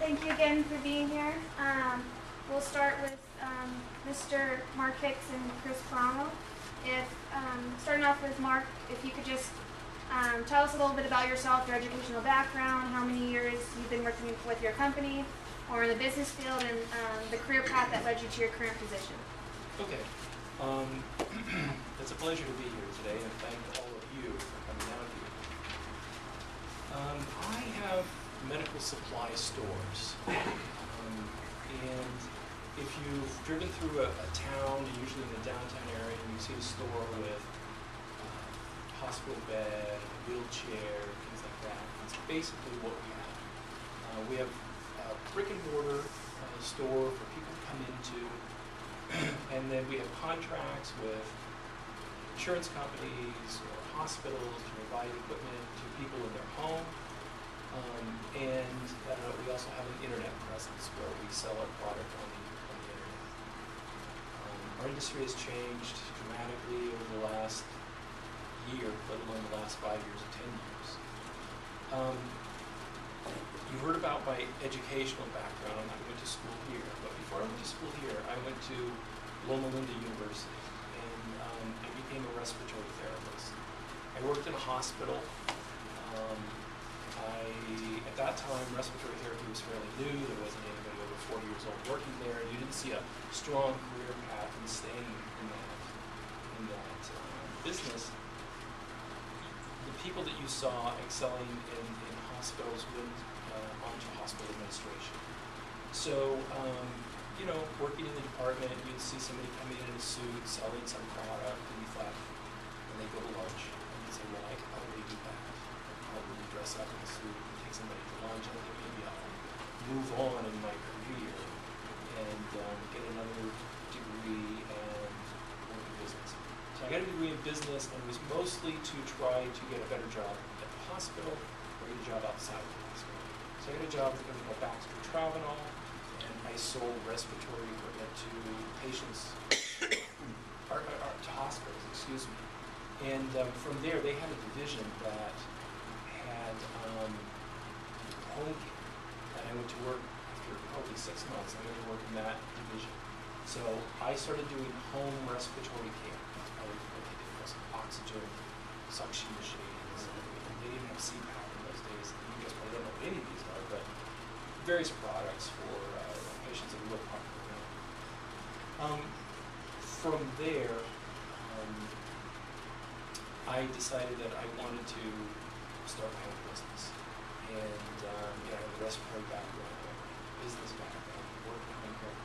Thank you again for being here. We'll start with Mr. Mark Hicks and Chris Plano. Starting off with Mark, if you could just tell us a little bit about yourself, your educational background, how many years you've been working with your company or in the business field, and the career path that led you to your current position. Okay. It's a pleasure to be here today, and thank all of you for coming out here. I have medical supply stores, and if you've driven through a town, usually in the downtown area, and you see a store with hospital bed, a wheelchair, things like that, that's basically what we have. We have a brick and mortar store for people to come into, and then we have contracts with insurance companies or hospitals to provide equipment to people in their home. And we also have an internet presence where we sell our product on the internet. Our industry has changed dramatically over the last year, let alone the last 5 years or 10 years. You heard about my educational background. I went to school here, but before I went to school here, I went to Loma Linda University, and I became a respiratory therapist. I worked in a hospital. At that time, respiratory therapy was fairly new. There wasn't anybody over 40 years old working there. You didn't see a strong career path in staying in that business. The people that you saw excelling in hospitals went onto hospital administration. So, working in the department, you'd see somebody coming in a suit, selling some product, and you thought, and they go to lunch, and you'd say, well, I could probably do that. I could probably dress up in a suit and take somebody to lunch, and then maybe I'll move on in my career and get another degree and work in business. So I got a degree in business, and it was mostly to try to get a better job at the hospital or get a job outside of the hospital. So I got a job at Baxter Travenol, and I sold respiratory equipment to patients, or to hospitals, excuse me. And from there, they had a division that had home care. And I went to work after probably 6 months. I went to work in that division. So I started doing home respiratory care. That's probably what they did, was oxygen, suction machines. They didn't have CPAP in those days. You guys probably don't know what any of these are, but various products for patients that are real popular now. From there, I decided that I wanted to start my own business. And I have a respiratory background, business background, worked in home care.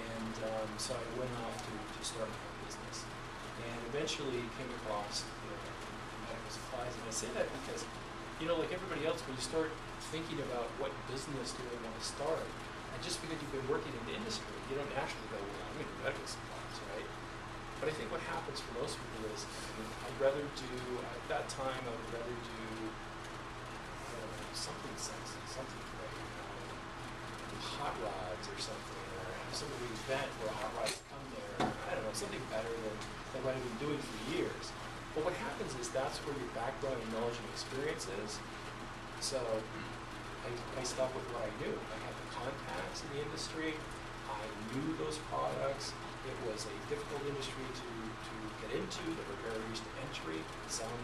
And so I went off to start my own business. And eventually came across medical supplies. And I say that because, like everybody else, when you start thinking about what business do I want to start, and just because you've been working in the industry, you don't naturally go, well, I'm going to do medical supplies, right? But I think what happens for most people is, I'd rather do, at that time, I would rather do something sexy, something great, hot rods or something, or have some event where hot rods come there, I don't know, something better than what I've been doing for years. But what happens is that's where your background and knowledge and experience is. So I stuck with what I knew. I had the contacts in the industry. I knew those products. It was a difficult industry to get into. There were barriers to entry, some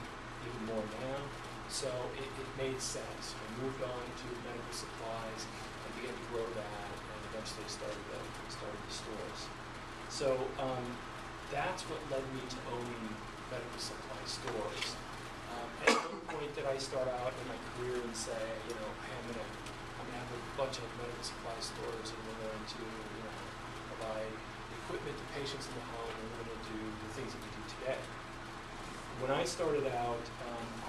even more now. So it made sense. I moved on to medical supplies and began to grow that, and eventually started the stores. So that's what led me to owning medical supply stores. At no point did I start out in my career and say, I'm gonna have a bunch of medical supply stores, and we're going to, provide equipment to patients in the home, and we're going to do the things that we do today. When I started out,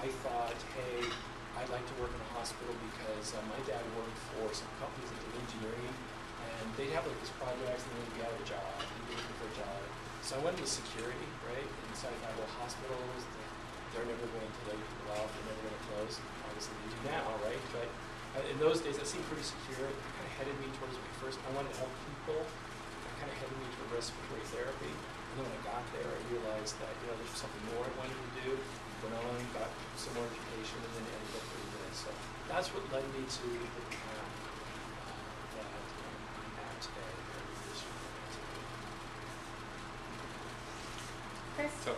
I thought, hey, I'd like to work in a hospital because my dad worked for some companies that did engineering, and they'd have these projects, and then they'd be out of a job, they'd be looking for a job. So I went into security, right? Inside hospitals, they're never going to lay people off, they're never going to close. Obviously they do now, right? But in those days, that seemed pretty secure. It kind of headed me towards I wanted to help people. It kind of headed me toward respiratory therapy. And then when I got there, I realized that, there's something more I wanted to do. Went on, got some more education, and then ended up doing this. So that's what led me to the path today here with this Chris? So,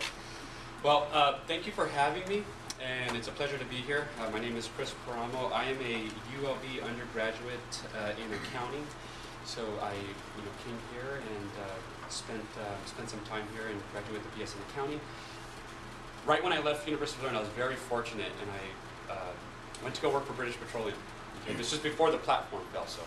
well, thank you for having me, and it's a pleasure to be here. My name is Chris Paramo. I am a ULB undergraduate in accounting. So I, came here and spent some time here and graduated with a BS in accounting. Right when I left University of Learn, I was very fortunate, and I went to go work for British Petroleum. Okay, this was before the platform fell, so.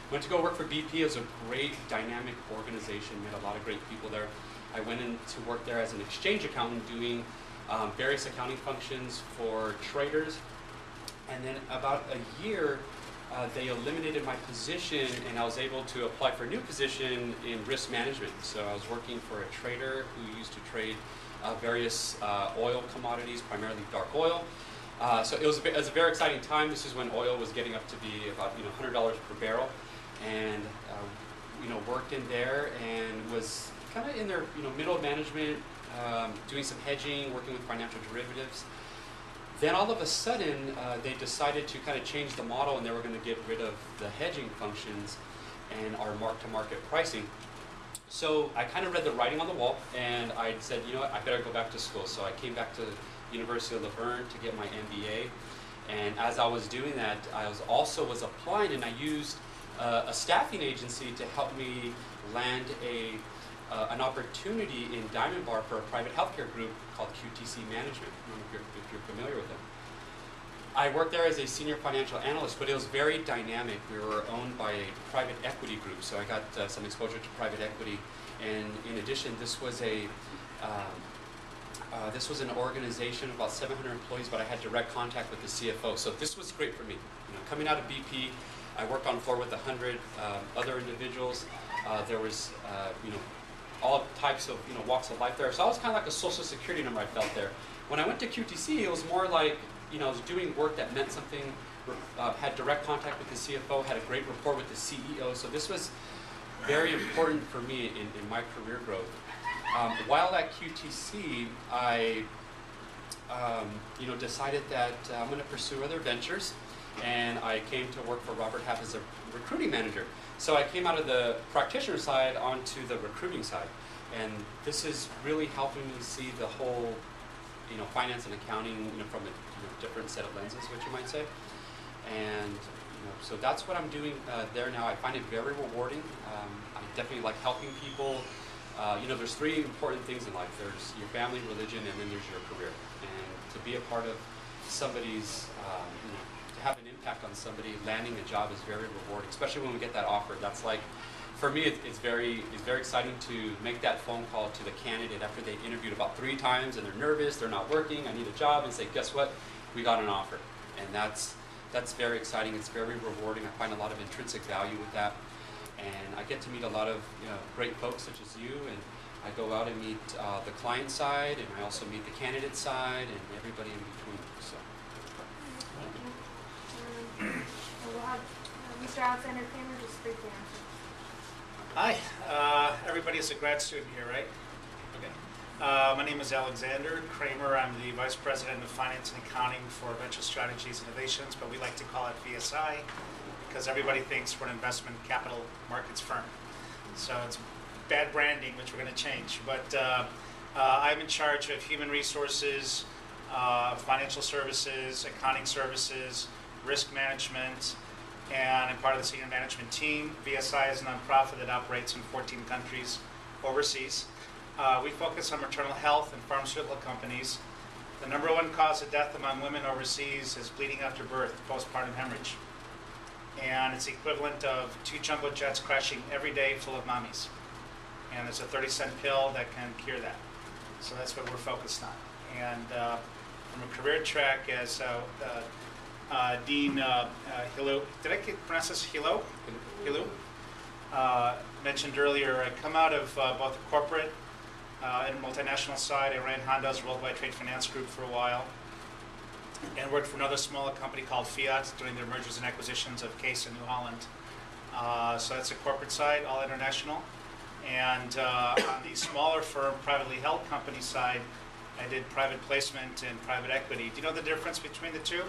Went to go work for BP. It was a great, dynamic organization. Met a lot of great people there. I went in to work there as an exchange accountant doing various accounting functions for traders. And then about a year, they eliminated my position and I was able to apply for a new position in risk management. So I was working for a trader who used to trade various oil commodities, primarily dark oil. So it was a very exciting time. This is when oil was getting up to be about $100 per barrel. And worked in there and was kind of in their middle of management, doing some hedging, working with financial derivatives. Then all of a sudden, they decided to kind of change the model, and they were going to get rid of the hedging functions and our mark-to-market pricing. So I kind of read the writing on the wall, and I said, what, I better go back to school. So I came back to University of Laverne to get my MBA. And as I was doing that, I was applying, and I used a staffing agency to help me land an opportunity in Diamond Bar for a private healthcare group called QTC Management. I don't know if you're familiar with them. I worked there as a senior financial analyst, but it was very dynamic. We were owned by a private equity group, so I got some exposure to private equity. And in addition, this was an organization of about 700 employees, but I had direct contact with the CFO. So this was great for me. Coming out of BP, I worked on floor with 100 other individuals. There was, all types of walks of life there. So I was kind of like a social security number, I felt there. When I went to QTC, it was more like I was doing work that meant something. Had direct contact with the CFO, had a great rapport with the CEO. So this was very important for me in my career growth. While at QTC, I decided that I'm going to pursue other ventures, and I came to work for Robert Half as a recruiting manager. So I came out of the practitioner side onto the recruiting side, and this is really helping me see the whole, finance and accounting, from a different set of lenses, what you might say. And so that's what I'm doing there now. I find it very rewarding. I definitely like helping people. There's three important things in life. There's your family, religion, and then there's your career. And to be a part of somebody's, to have an impact on somebody, landing a job is very rewarding, especially when we get that offer. That's like, for me, it's very exciting to make that phone call to the candidate after they interviewed about 3 times and they're nervous, they're not working, I need a job, and say, guess what, we got an offer. And that's very exciting. It's very rewarding. I find a lot of intrinsic value with that. And I get to meet a lot of great folks such as you, and I go out and meet the client side, and I also meet the candidate side, and everybody in between. So. We'll have Mr. Alexander Kramer just briefly answer. Hi, everybody is a grad student here, right? Okay. My name is Alexander Kramer. I'm the Vice President of Finance and Accounting for Venture Strategies Innovations, but we like to call it VSI because everybody thinks we're an investment capital markets firm. So it's bad branding, which we're going to change. But I'm in charge of human resources, financial services, accounting services, risk management, and I'm part of the senior management team. VSI is a nonprofit that operates in 14 countries overseas. We focus on maternal health and pharmaceutical companies. The number 1 cause of death among women overseas is bleeding after birth, postpartum hemorrhage. And it's the equivalent of 2 jumbo jets crashing every day full of mommies. And there's a 30-cent pill that can cure that. So that's what we're focused on. And from a career track, as Dean Hilo, did I pronounce this Hilo? Mentioned earlier, I come out of both the corporate and multinational side. I ran Honda's Worldwide Trade Finance Group for a while, and worked for another smaller company called Fiat during their mergers and acquisitions of Case and New Holland. So that's the corporate side, all international. And on the smaller firm, privately held company side, I did private placement and private equity. Do you know the difference between the two?